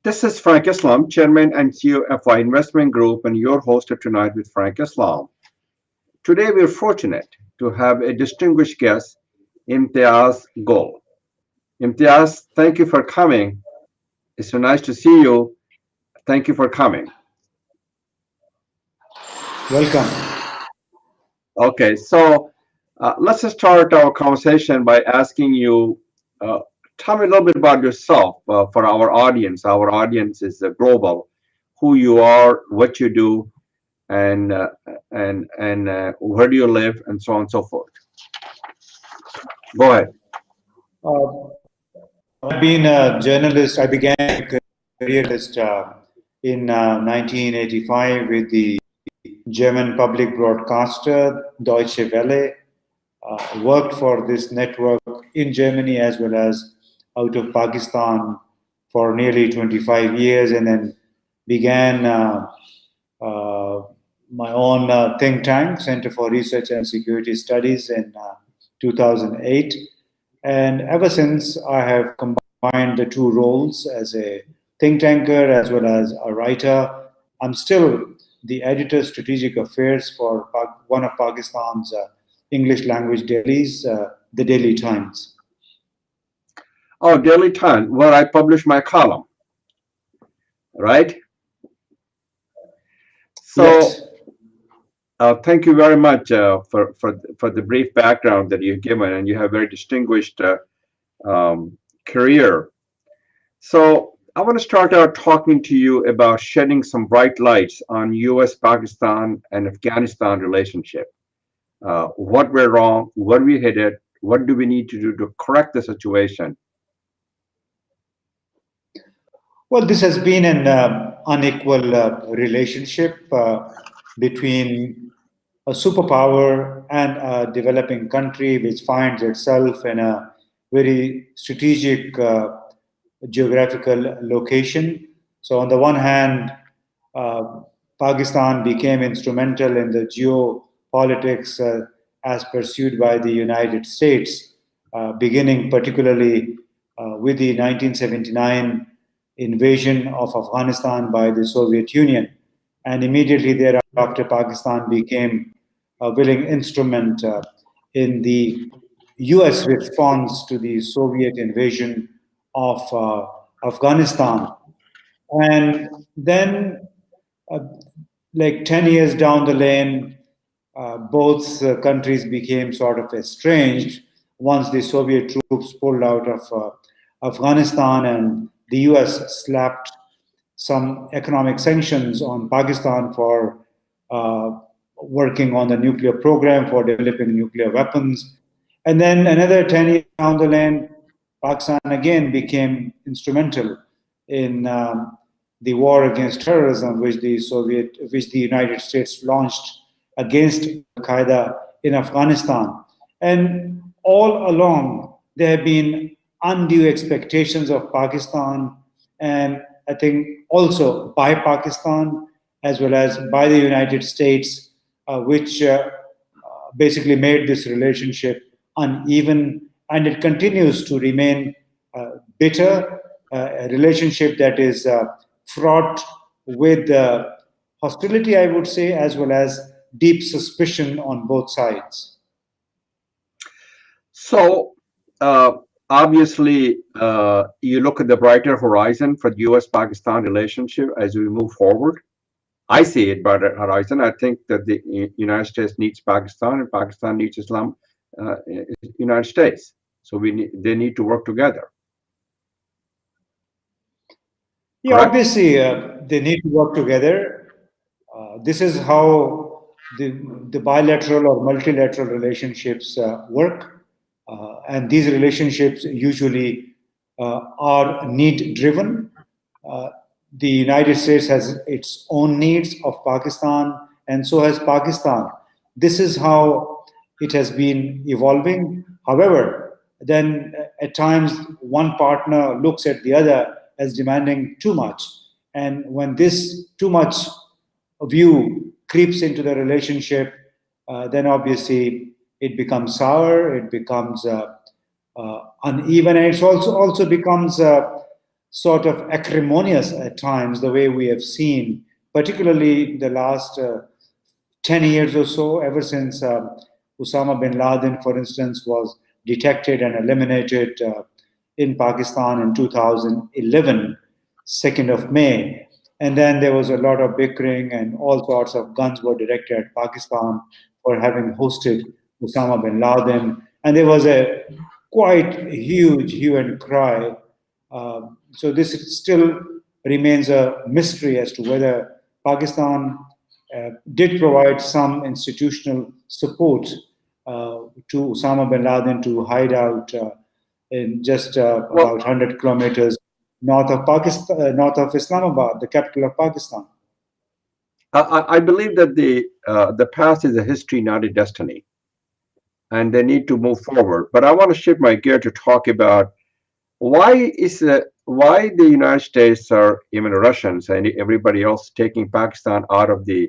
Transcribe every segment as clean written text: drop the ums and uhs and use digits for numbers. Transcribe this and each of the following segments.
This is Frank Islam, Chairman and CEO of our investment group, and your host of Tonight with Frank Islam. Today, we're fortunate to have a distinguished guest, Imtiaz Gul. Imtiaz, thank you for coming. It's so nice to see you. Thank you for coming. Welcome. Okay, so let's just start our conversation by asking you, uh, tell me a little bit about yourself for our audience. Our audience is global, who you are, what you do, and where do you live, and so on and so forth. Go ahead. I've been a journalist. I began my career as in 1985 with the German public broadcaster Deutsche Welle. Worked for this network in Germany as well as out of Pakistan for nearly 25 years, and then began uh, my own think tank, Center for Research and Security Studies, in 2008. And ever since, I have combined the two roles as a think tanker as well as a writer. I'm still the editor strategic affairs for one of Pakistan's English language dailies, the Daily Times. Oh, Daily Times, where I publish my column, right? So, Yes. thank you very much for the brief background that you've given, and you have a very distinguished career. So, I want to start out talking to you about shedding some bright lights on U.S., Pakistan, and Afghanistan relationship. What went wrong? What we hit it? What do we need to do to correct the situation? Well, this has been an unequal relationship between a superpower and a developing country which finds itself in a very strategic geographical location. So, on the one hand, uh, Pakistan became instrumental in the geopolitics as pursued by the United States, beginning particularly with the 1979 invasion of Afghanistan by the Soviet Union. And immediately thereafter, Pakistan became a willing instrument in the US response to the Soviet invasion of Afghanistan. And then, uh, like 10 years down the lane, both countries became sort of estranged once the Soviet troops pulled out of Afghanistan, and the US slapped some economic sanctions on Pakistan for uh, working on the nuclear program, for developing nuclear weapons. And then another 10 years down the lane, Pakistan again became instrumental in the war against terrorism, which the United States launched against Al Qaeda in Afghanistan. And all along, there have been undue expectations of Pakistan, and I think also by Pakistan as well as by the United States, which basically made this relationship uneven, and it continues to remain bitter, a relationship that is fraught with hostility, I would say, as well as deep suspicion on both sides. So, uh, obviously, you look at the brighter horizon for the U.S.-Pakistan relationship as we move forward. I see it brighter horizon. I think that the United States needs Pakistan, and Pakistan needs uh, United States. So they need to work together. Yeah, Correct? obviously, they need to work together. This is how the bilateral or multilateral relationships work. And these relationships usually are need driven. Uh, the United States has its own needs of Pakistan, and so has Pakistan. This is how it has been evolving. However, then at times one partner looks at the other as demanding too much. And when this too much view creeps into the relationship, then obviously it becomes sour, it becomes uneven, and it also becomes sort of acrimonious at times, the way we have seen, particularly the last 10 years or so, ever since Osama bin Laden, for instance, was detected and eliminated in Pakistan in 2011, 2nd of May. And then there was a lot of bickering, and all sorts of guns were directed at Pakistan for having hosted Osama bin Laden. And there was a quite huge hue and cry. So this still remains a mystery as to whether Pakistan did provide some institutional support to Osama bin Laden to hide out in just Well, about 100 kilometers north of Pakistan, north of Islamabad, the capital of Pakistan. I believe that the past is a history, not a destiny, and they need to move forward. But I want to shift my gear to talk about why the United States or even Russians and everybody else taking Pakistan out of the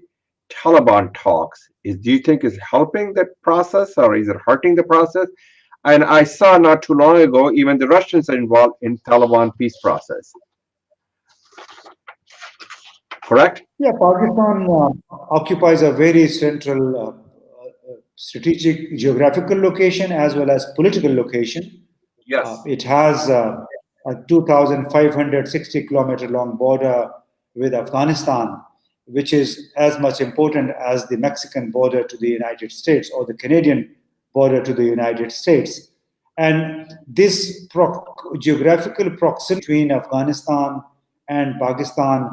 Taliban talks. Do you think is helping that process or is it hurting the process? And I saw not too long ago even the Russians are involved in Taliban peace process. Correct? Yeah, Pakistan occupies a very central strategic geographical location as well as political location. Yes. It has a 2,560-kilometer long border with Afghanistan, which is as much important as the Mexican border to the United States or the Canadian border to the United States. And this geographical proximity between Afghanistan and Pakistan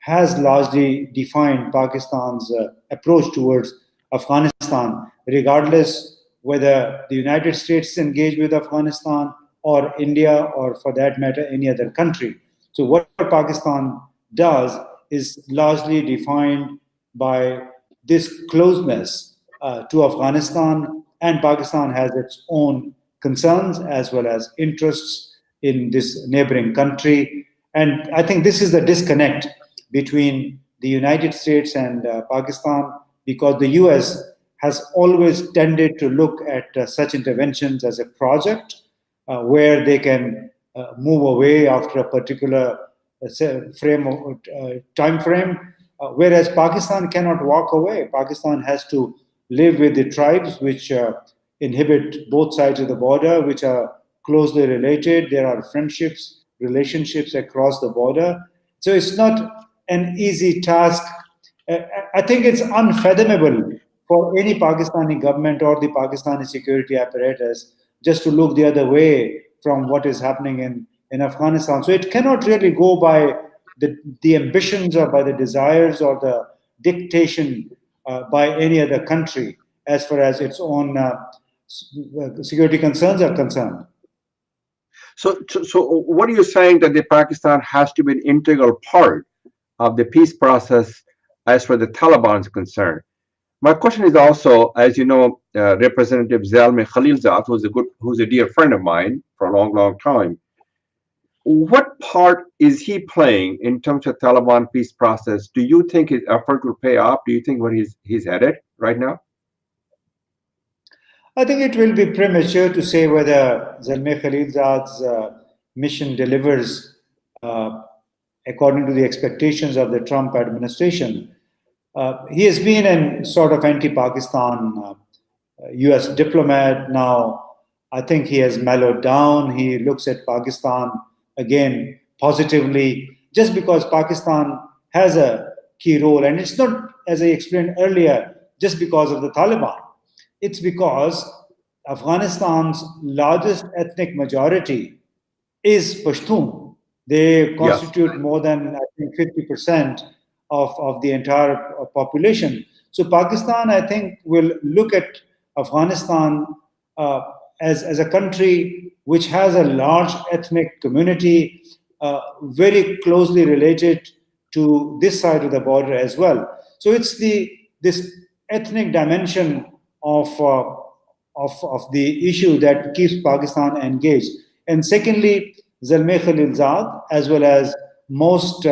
has largely defined Pakistan's approach towards Afghanistan, regardless whether the United States is engaged with Afghanistan or India or, for that matter, any other country. So, what Pakistan does is largely defined by this closeness to Afghanistan, and Pakistan has its own concerns as well as interests in this neighboring country. And I think this is the disconnect between the United States and Pakistan, because the US has always tended to look at such interventions as a project where they can move away after a particular time frame, whereas Pakistan cannot walk away. Pakistan has to live with the tribes which inhabit both sides of the border, which are closely related. There are friendships, relationships across the border. So it's not an easy task. I think it's unfathomable for any Pakistani government or the Pakistani security apparatus just to look the other way from what is happening in Afghanistan. So it cannot really go by the ambitions or by the desires or the dictation by any other country as far as its own security concerns are concerned. So what are you saying that the Pakistan has to be an integral part of the peace process as far as the Taliban is concerned? My question is also, as you know, Representative Zalmay Khalilzad, who's a dear friend of mine for a long, long time. What part is he playing in terms of Taliban peace process? Do you think his effort will pay off? Do you think where he's headed right now? I think it will be premature to say whether Zalmay Khalilzad's mission delivers uh, according to the expectations of the Trump administration. He has been a sort of anti-Pakistan U.S. diplomat. Now, I think he has mellowed down. He looks at Pakistan again positively, just because Pakistan has a key role, and it's not, as I explained earlier, just because of the Taliban. It's because Afghanistan's largest ethnic majority is Pashtun. They Yes. constitute more than, I think, 50% of the entire population. So Pakistan, I think, will look at Afghanistan uh, as a country which has a large ethnic community, very closely related to this side of the border as well. So it's this ethnic dimension of of the issue that keeps Pakistan engaged. And secondly, Zalmay Khalilzad, as well as most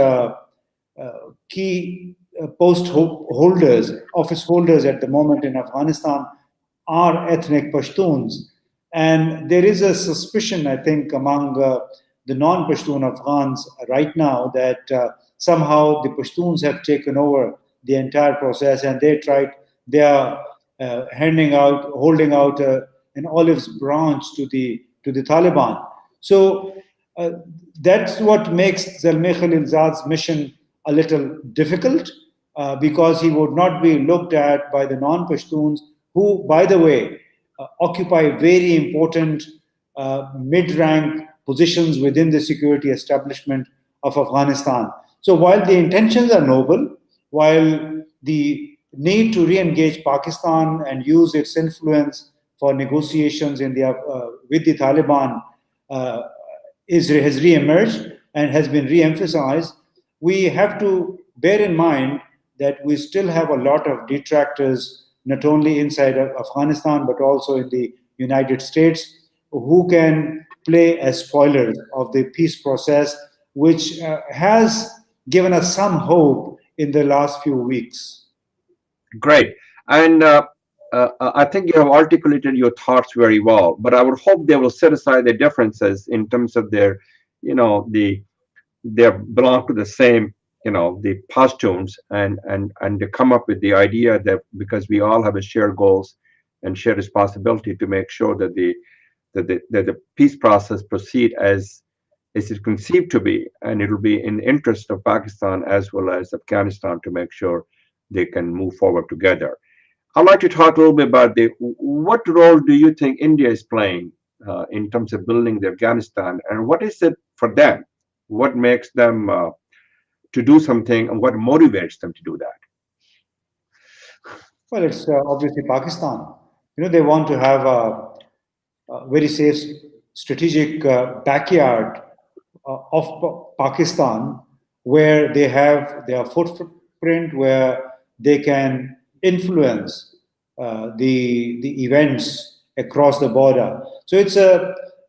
key post holders, office holders at the moment in Afghanistan, are ethnic Pashtuns. And there is a suspicion, I think, among the non-Pashtun Afghans right now that somehow the Pashtuns have taken over the entire process, and they are holding out an olive branch to the Taliban. So uh, that's what makes Zalmay Khalilzad's mission a little difficult, because he would not be looked at by the non-Pashtuns, who, by the way, occupy very important mid-rank positions within the security establishment of Afghanistan. So while the intentions are noble, while the need to re-engage Pakistan and use its influence for negotiations with the Taliban uh, has re-emerged and has been re-emphasized, we have to bear in mind that we still have a lot of detractors, not only inside of Afghanistan but also in the United States, who can play as spoilers of the peace process, which has given us some hope in the last few weeks. Great. And I think you have articulated your thoughts very well, but I would hope they will set aside the differences in terms of their, they belong to the same, the Pashtuns, and they come up with the idea that because we all have a shared goals and shared responsibility to make sure that the peace process proceed as it conceived to be, and it will be in the interest of Pakistan as well as Afghanistan to make sure they can move forward together. I'd like to talk a little bit about what role do you think India is playing in terms of building the Afghanistan, and what is it for them? What makes them to do something, and what motivates them to do that? Well, it's obviously Pakistan. They want to have a very safe strategic backyard of Pakistan, where they have their footprint, where they can influence the events across the border. So it's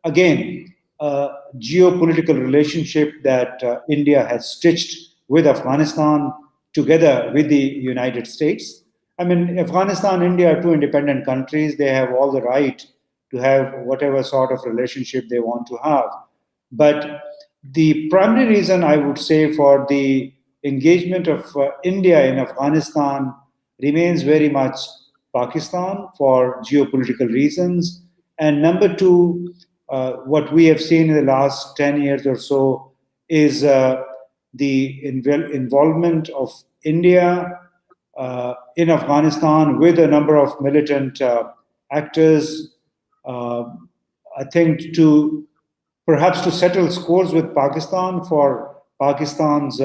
again a geopolitical relationship that India has stitched with Afghanistan together with the United States. I mean, Afghanistan and India are two independent countries. They have all the right to have whatever sort of relationship they want to have. But the primary reason I would say for the engagement of India in Afghanistan remains very much Pakistan for geopolitical reasons. And number two, what we have seen in the last 10 years or so is the involvement of India in Afghanistan with a number of militant actors. Uh, I think to perhaps to settle scores with Pakistan for Pakistan's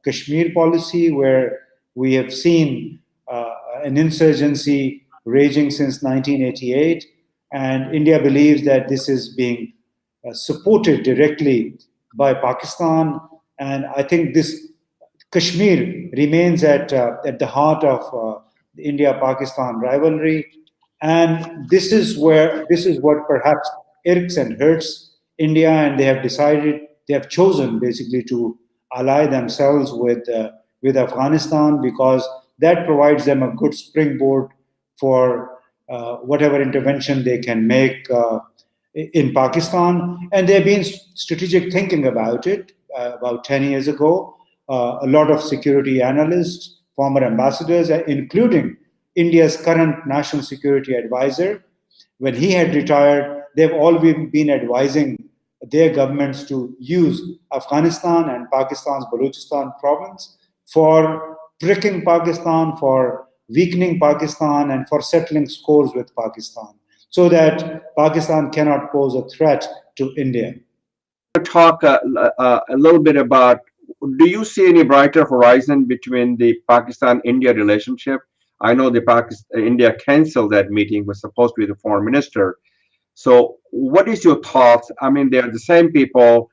Kashmir policy, where we have seen an insurgency raging since 1988, and India believes that this is being supported directly by Pakistan, and I think this Kashmir remains at the heart of the India-Pakistan rivalry, and this is what perhaps irks and hurts India, and they have chosen basically to ally themselves with Afghanistan, because that provides them a good springboard for whatever intervention they can make in Pakistan. And there have been strategic thinking about it about 10 years ago. A lot of security analysts, former ambassadors, including India's current national security advisor, when he had retired, they've all been advising their governments to use Afghanistan and Pakistan's Balochistan province for pricking Pakistan, for weakening Pakistan, and for settling scores with Pakistan, so that Pakistan cannot pose a threat to India. Talk a little bit about, do you see any brighter horizon between the Pakistan-India relationship? I know the Pakistan India canceled that meeting, was supposed to be the foreign minister. So what is your thoughts? I mean, they are the same people,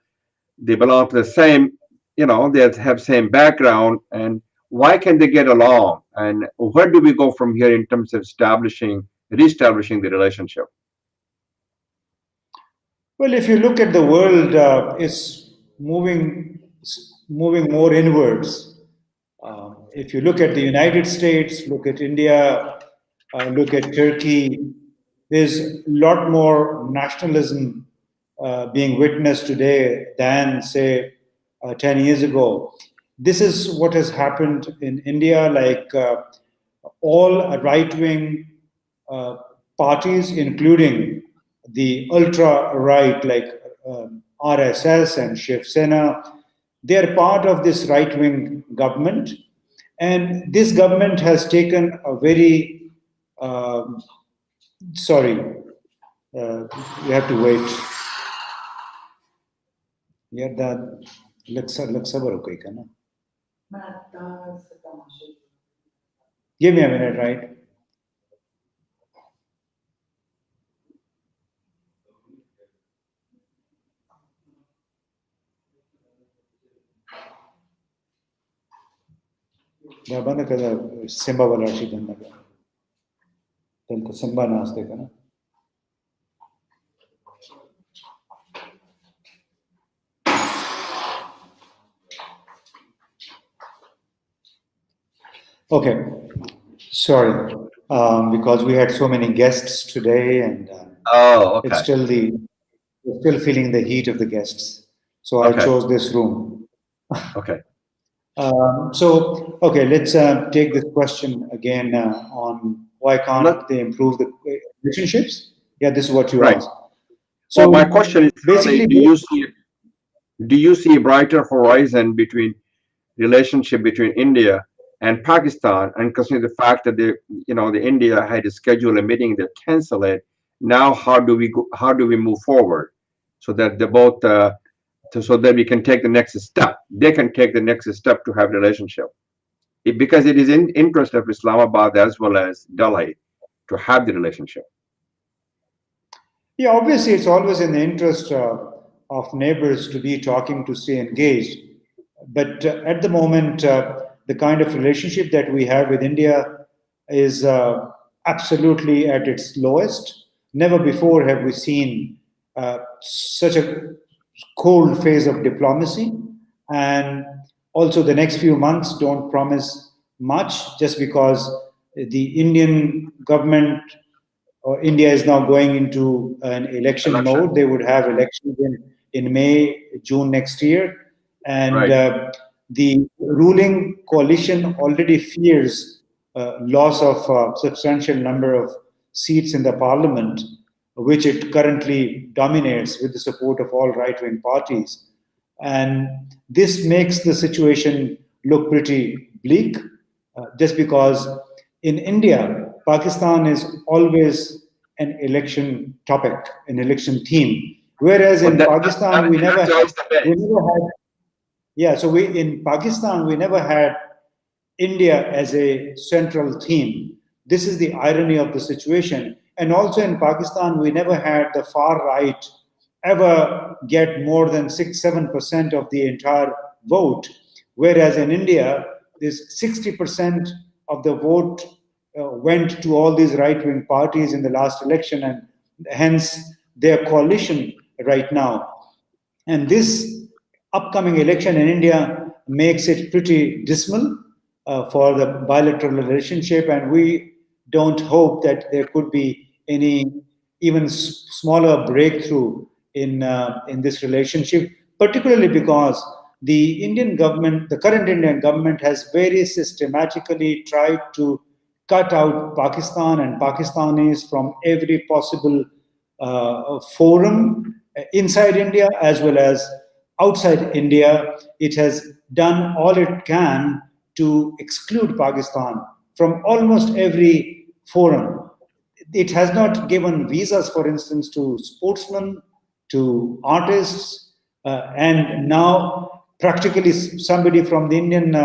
they belong to the same, they have same background, and why can they get along? And where do we go from here in terms of reestablishing the relationship? Well, if you look at the world, it's moving more inwards. If you look at the United States, look at India, look at Turkey, there's a lot more nationalism being witnessed today than, say, 10 years ago. This is what has happened in India, like all right wing uh, parties, including the ultra right, like RSS and Shiv Sena, they are part of this right wing government. And this government has taken a very, um sorry, you have to wait. Yeah, that looks okay, kana? Give me a minute, right? Yeah, banda kada Simba Valashi danda ka. Then Simba naste kana. Okay, sorry, because we had so many guests today, and Oh, it's okay. still the we're still feeling the heat of the guests. So I Okay. chose this room. Okay. Okay, let's take this question again on why Let, can't they improve the relationships? Yeah, this is what you right. asked. Well, my question So is really, basically, do you see a brighter horizon between relationship between India and Pakistan, and considering the fact that the India had to schedule a meeting, they cancel it. Now, how do we go? How do we move forward so that they both, so that we can take the next step? They can take the next step to have relationship, because it is in interest of Islamabad as well as Delhi to have the relationship. yeah, obviously, it's always in the interest of neighbors to be talking, to stay engaged. But at the moment, the kind of relationship that we have with India is absolutely at its lowest. Never before have we seen such a cold phase of diplomacy. And also, the next few months don't promise much just because the Indian government or India is now going into an election Election, mode. They would have elections in May, June next year. And right? the ruling coalition already fears loss of a substantial number of seats in the parliament, which it currently dominates with the support of all right wing parties. And this makes the situation look pretty bleak, just because in India, Pakistan is always an election topic, an election theme. Whereas But in that Pakistan, that's always the we base. never had, yeah, so we in Pakistan we never had India as a central theme. This is the irony of the situation. And also in Pakistan, we never had the far right ever get more than 6 7% of the entire vote. Whereas in India, this 60% of the vote went to all these right wing parties in the last election, and hence their coalition right now. And this upcoming election in India makes it pretty dismal for the bilateral relationship, and we don't hope that there could be any even smaller breakthrough in this relationship, particularly because the Indian government, the current Indian government, has very systematically tried to cut out Pakistan and Pakistanis from every possible forum inside India as well as outside India. It has done all it can to exclude Pakistan from almost every forum. It has not given visas, for instance, to sportsmen, to artists, and now practically somebody from the Indian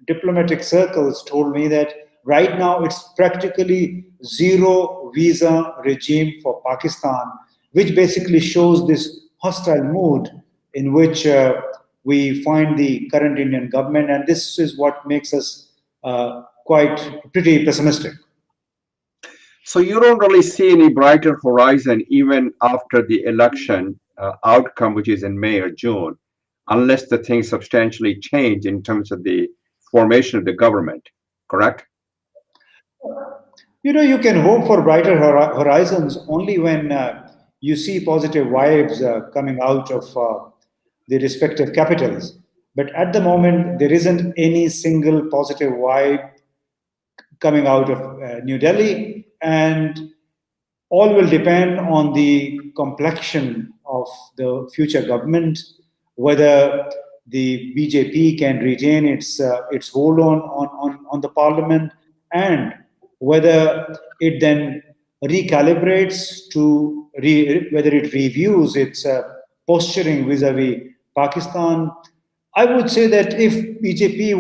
diplomatic circles told me that right now it's practically zero visa regime for Pakistan, which basically shows this hostile mood in which we find the current Indian government, and this is what makes us quite pretty pessimistic. So you don't really see any brighter horizon even after the election outcome, which is in May or June, unless the things substantially change in terms of the formation of the government. Correct? You know, you can hope for brighter horizons only when you see positive vibes coming out of the respective capitals. But at the moment, there isn't any single positive vibe coming out of New Delhi, and all will depend on the complexion of the future government, whether the BJP can retain its hold on the parliament, and whether it then recalibrates whether it reviews its posturing vis-a-vis Pakistan. I would say that if BJP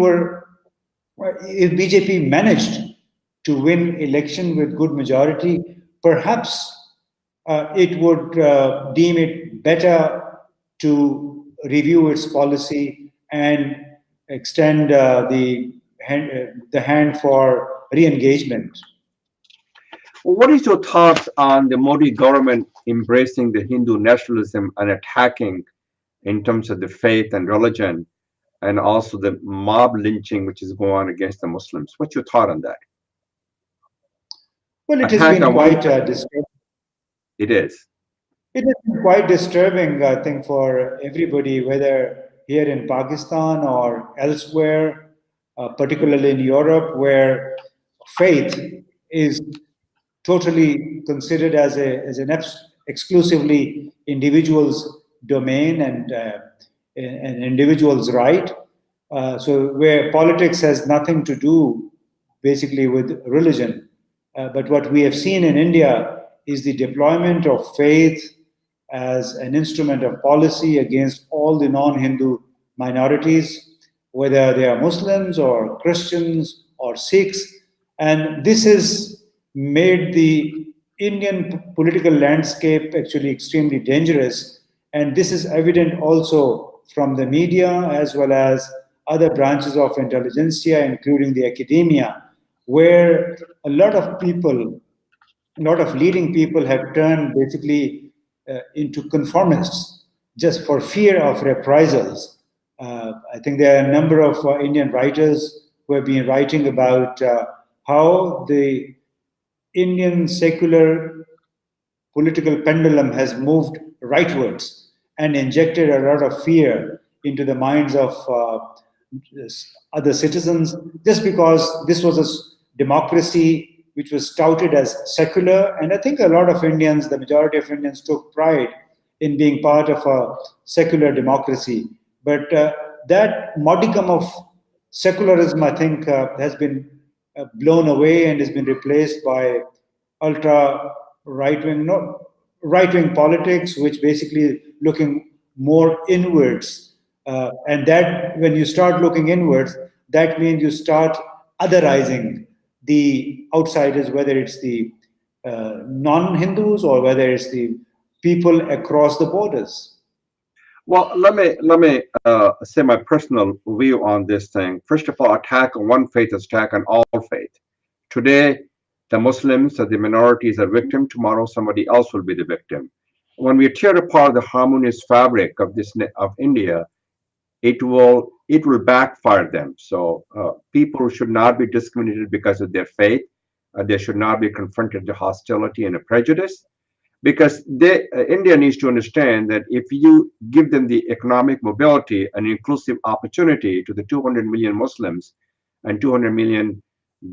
managed to win election with good majority, perhaps it would deem it better to review its policy and extend the hand for re-engagement. What is your thoughts on the Modi government embracing the Hindu nationalism and attacking in terms of the faith and religion, and also the mob lynching which is going on against the Muslims? What's your thought on that? Well, it has Attack been on one quite side, disturbing. it is. It has been quite disturbing, I think, for everybody, whether here in Pakistan or elsewhere, particularly in Europe, where faith is totally considered as an exclusively individual's domain and an individual's right. So where politics has nothing to do basically with religion. But what we have seen in India is the deployment of faith as an instrument of policy against all the non-Hindu minorities, whether they are Muslims or Christians or Sikhs. And this has made the Indian political landscape actually extremely dangerous. And this is evident also from the media as well as other branches of intelligentsia, including the academia, where a lot of leading people have turned basically into conformists just for fear of reprisals. I think there are a number of Indian writers who have been writing about how the Indian secular political pendulum has moved rightwards and injected a lot of fear into the minds of other citizens just because this was a democracy which was touted as secular. And I think a lot of Indians, the majority of Indians, took pride in being part of a secular democracy. But that modicum of secularism, I think, has been blown away and has been replaced by ultra right wing, no, right wing politics, which basically looking more inwards. And that when you start looking inwards, that means you start otherizing the outsiders, whether it's the non-Hindus or whether it's the people across the borders. Well, let me say my personal view on this thing. First of all, attack on one faith is attack on all faith. Today, the Muslims or the minorities are victim. Tomorrow, somebody else will be the victim. When we tear apart the harmonious fabric of of India, it will backfire them. So people should not be discriminated because of their faith. They should not be confronted to hostility and a prejudice, because India needs to understand that if you give them the economic mobility and inclusive opportunity to the 200 million Muslims and 200 million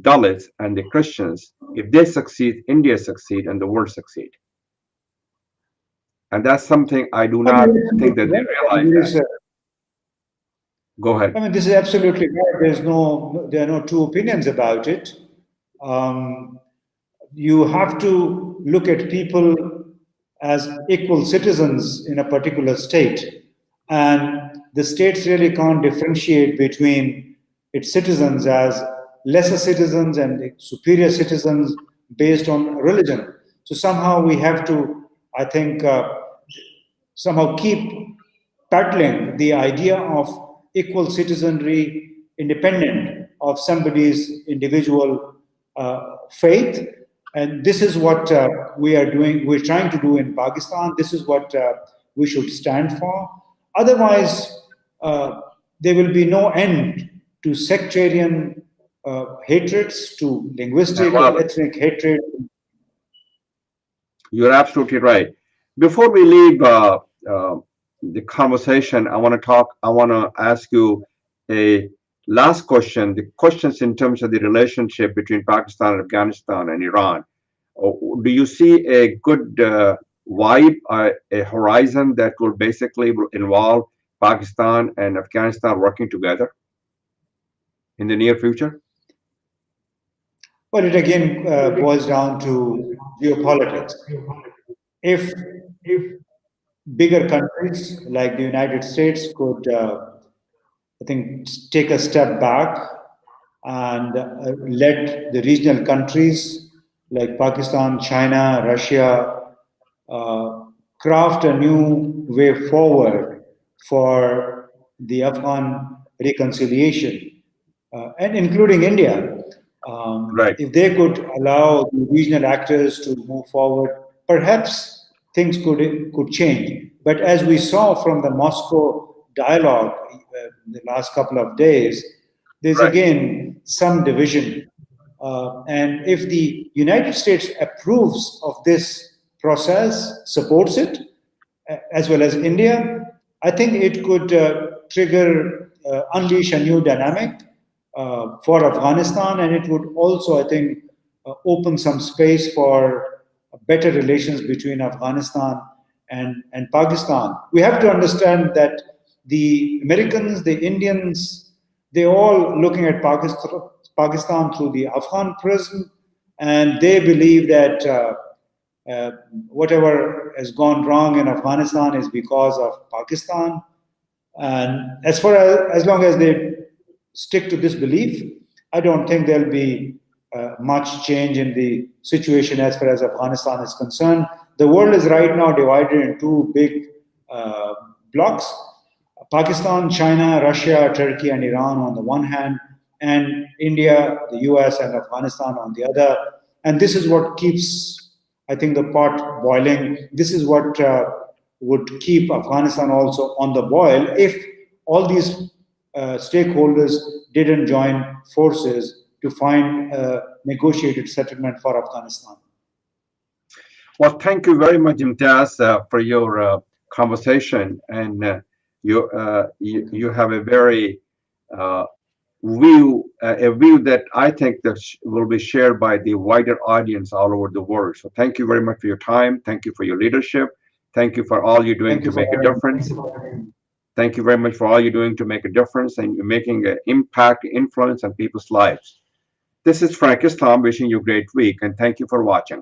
Dalits and the Christians, if they succeed, India succeed and the world succeed. And that's something I do I mean, not think that they realize that. Go ahead. I mean, this is absolutely right. There are no two opinions about it. Um, you have to look at people as equal citizens in a particular state. And the states really can't differentiate between its citizens as lesser citizens and superior citizens based on religion. So somehow we have to, I think, somehow keep peddling the idea of equal citizenry independent of somebody's individual faith. And this is what we are doing, we're trying to do in Pakistan. This is what we should stand for. Otherwise, there will be no end to sectarian hatreds, to I linguistic love or it. ethnic hatred. You're absolutely right. Before we leave the conversation, I want to ask you a last question. The questions in terms of the relationship between Pakistan and Afghanistan and Iran. Do you see a good vibe, a horizon that will basically involve Pakistan and Afghanistan working together in the near future? Well, it again boils down to geopolitics. If bigger countries like the United States could, I think, take a step back and let the regional countries like Pakistan, China, Russia uh, craft a new way forward for the Afghan reconciliation, and including India. Right, If they could allow the regional actors to move forward, perhaps things could change. But as we saw from the Moscow dialogue in the last couple of days, there's right, again some division. And if the United States approves of this process, supports it, as well as India, I think it could unleash a new dynamic for Afghanistan, and it would also, I think, open some space for better relations between Afghanistan and Pakistan. We have to understand that the Americans, the Indians, they all looking at Pakistan through the Afghan prism, and they believe that whatever has gone wrong in Afghanistan is because of Pakistan. And as long as they stick to this belief, I don't think there'll be much change in the situation as far as Afghanistan is concerned. The world is right now divided in two big uh, blocks: Pakistan, China, Russia, Turkey, and Iran on the one hand, and India, the US, and Afghanistan on the other. And this is what keeps, I think, the pot boiling. This is what would keep Afghanistan also on the boil if all these stakeholders didn't join forces to find a negotiated settlement for Afghanistan. well, thank you very much, Imtiaz, for your conversation, and you have a very uh, a view that I think that will be shared by the wider audience all over the world. So thank you very much for your time. Thank you for your leadership. Thank you for all you're doing Thank to you for make a having difference. Thank you very much for all you're doing to make a difference and you're making an impact, influence on people's lives. This is Frank Islam wishing you a great week, and thank you for watching.